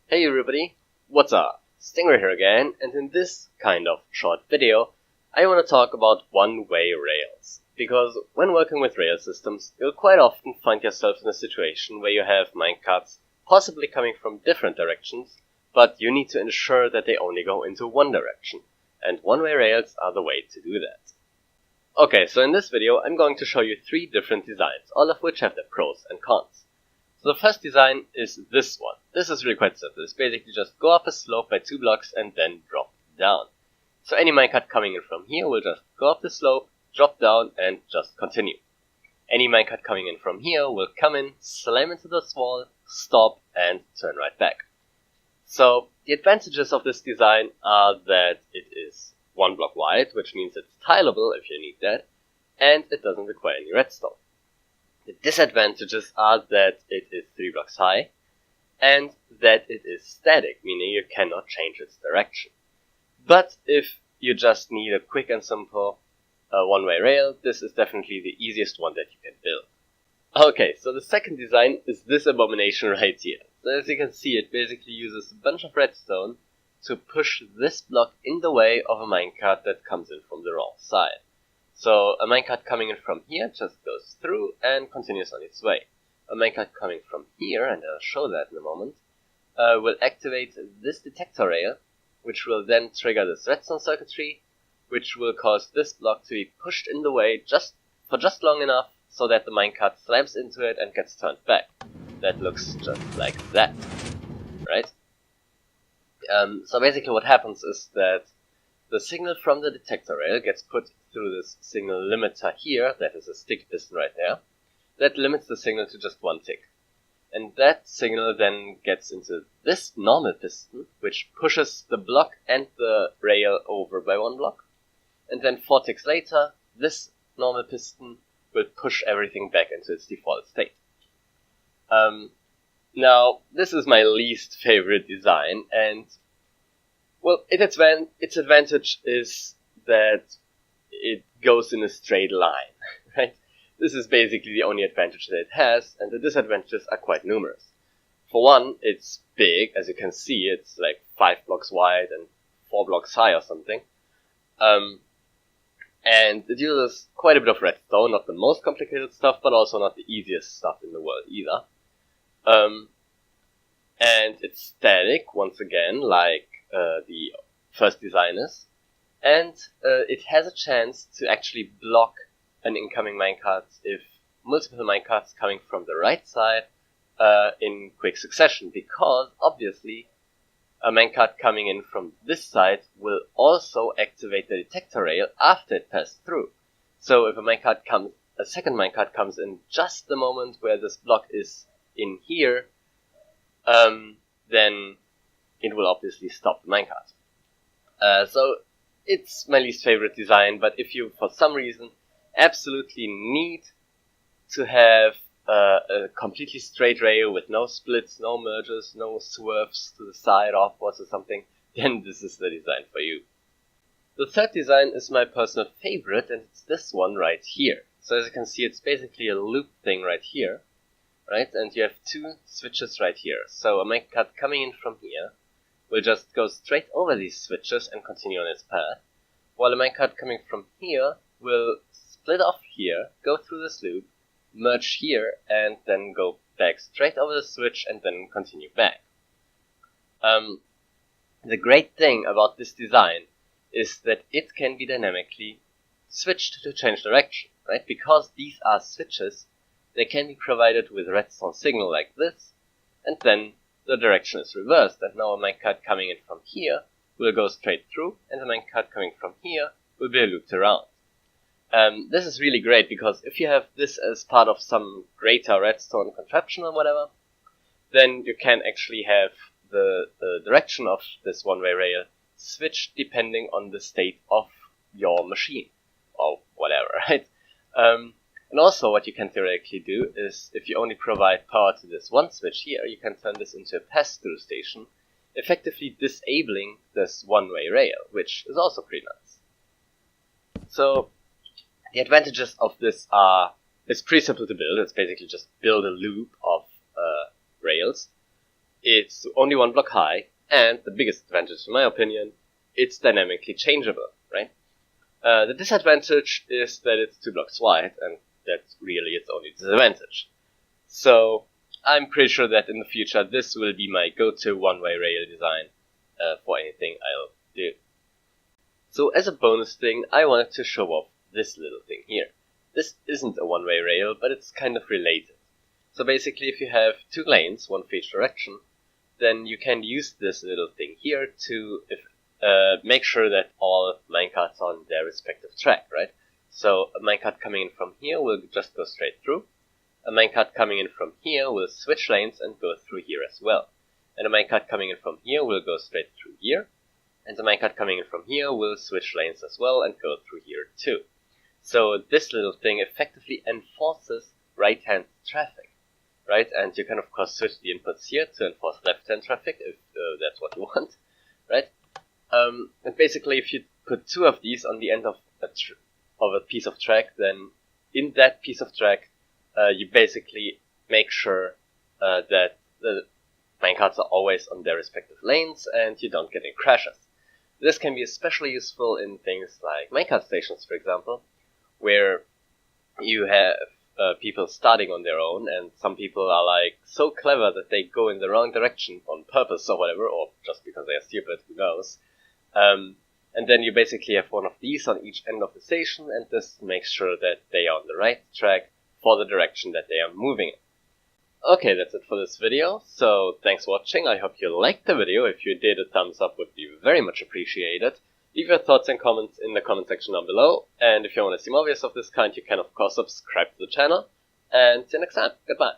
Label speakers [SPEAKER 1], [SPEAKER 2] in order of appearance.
[SPEAKER 1] Hey everybody, what's up? Stinger here again, and in this kind of short video, I want to talk about one-way rails. Because when working with rail systems, you'll quite often find yourself in a situation where you have minecarts possibly coming from different directions, but you need to ensure that they only go into one direction, and one-way rails are the way to do that. Okay, so in this video, I'm going to show you 3 different designs, all of which have their pros and cons. So the first design is this one. This is really quite simple. It's basically just go up a slope by 2 blocks and then drop down. So any minecart coming in from here will just go up the slope, drop down, and just continue. Any minecart coming in from here will come in, slam into this wall, stop, and turn right back. So the advantages of this design are that it is 1 block wide, which means it's tileable if you need that, and it doesn't require any redstone. The disadvantages are that it is 3 blocks high, and that it is static, meaning you cannot change its direction. But if you just need a quick and simple one-way rail, this is definitely the easiest one that you can build. Okay, so the second design is this abomination right here. So as you can see, it basically uses a bunch of redstone to push this block in the way of a minecart that comes in from the wrong side. So a minecart coming in from here just goes through and continues on its way. A minecart coming from here, and I'll show that in a moment, will activate this detector rail, which will then trigger this redstone circuitry, which will cause this block to be pushed in the way for just long enough so that the minecart slams into it and gets turned back. That looks just like that, right? So basically what happens is that the signal from the detector rail gets put through this signal limiter here, that is a stick piston right there, that limits the signal to just 1 tick. And that signal then gets into this normal piston, which pushes the block and the rail over by 1 block. And then 4 ticks later, this normal piston will push everything back into its default state. Now, this is my least favorite design, and well, its advantage is that it goes in a straight line, right? This is basically the only advantage that it has, and the disadvantages are quite numerous. For one, it's big. As you can see, it's like 5 blocks wide and 4 blocks high or something. And it uses quite a bit of redstone, not the most complicated stuff, but also not the easiest stuff in the world either. And it's static, once again, like the first design is. And it has a chance to actually block an incoming minecart if multiple minecarts coming from the right side in quick succession, because obviously a minecart coming in from this side will also activate the detector rail after it passed through. So if a second minecart comes in just the moment where this block is in here, then it will obviously stop the minecart. So it's my least favorite design, but if you for some reason absolutely need to have a completely straight rail with no splits, no merges, no swerves to the side, offwards or something, then this is the design for you. The third design is my personal favorite, and it's this one right here. So as you can see, it's basically a loop thing right here, right? And you have 2 switches right here. So a minecart coming in from here will just go straight over these switches and continue on its path, while a minecart coming from here will split off here, go through this loop, merge here, and then go back straight over the switch and then continue back. The great thing about this design is that it can be dynamically switched to change direction, right? Because these are switches, they can be provided with a redstone signal like this, and then the direction is reversed, and now a minecart coming in from here will go straight through, and a minecart coming from here will be looped around. This is really great, because if you have this as part of some greater redstone contraption or whatever, then you can actually have the direction of this one-way rail switch depending on the state of your machine, or whatever, right? And also what you can theoretically do is, if you only provide power to this one switch here, you can turn this into a pass-through station, effectively disabling this one-way rail, which is also pretty nice. So the advantages of this are, it's pretty simple to build. It's basically just build a loop of rails. it's only one block high, and the biggest advantage in my opinion, it's dynamically changeable, right? The disadvantage is that it's 2 blocks wide, and that's really its only disadvantage. So I'm pretty sure that in the future this will be my go-to one-way rail design for anything I'll do. So as a bonus thing, I wanted to show off this little thing here. This isn't a one-way rail, but it's kind of related. So basically, if you have 2 lanes, one for each direction, then you can use this little thing here to make sure that all minecarts are on their respective track, right? So a minecart coming in from here will just go straight through. A minecart coming in from here will switch lanes and go through here as well. And a minecart coming in from here will go straight through here. And the minecart coming in from here will switch lanes as well and go through here too. So this little thing effectively enforces right-hand traffic, right? And you can of course switch the inputs here to enforce left-hand traffic if that's what you want, right? And basically if you put 2 of these on the end of a piece of track, then in that piece of track you basically make sure that the minecarts are always on their respective lanes and you don't get any crashes. This can be especially useful in things like minecart stations, for example, where you have people starting on their own, and some people are like so clever that they go in the wrong direction on purpose or whatever, or just because they are stupid, who knows. And then you basically have one of these on each end of the station, and this makes sure that they are on the right track for the direction that they are moving in. Okay, that's it for this video, so thanks for watching. I hope you liked the video. If you did, a thumbs up would be very much appreciated. Leave your thoughts and comments in the comment section down below, and if you want to see more videos of this kind, you can of course subscribe to the channel, and see you next time. Goodbye.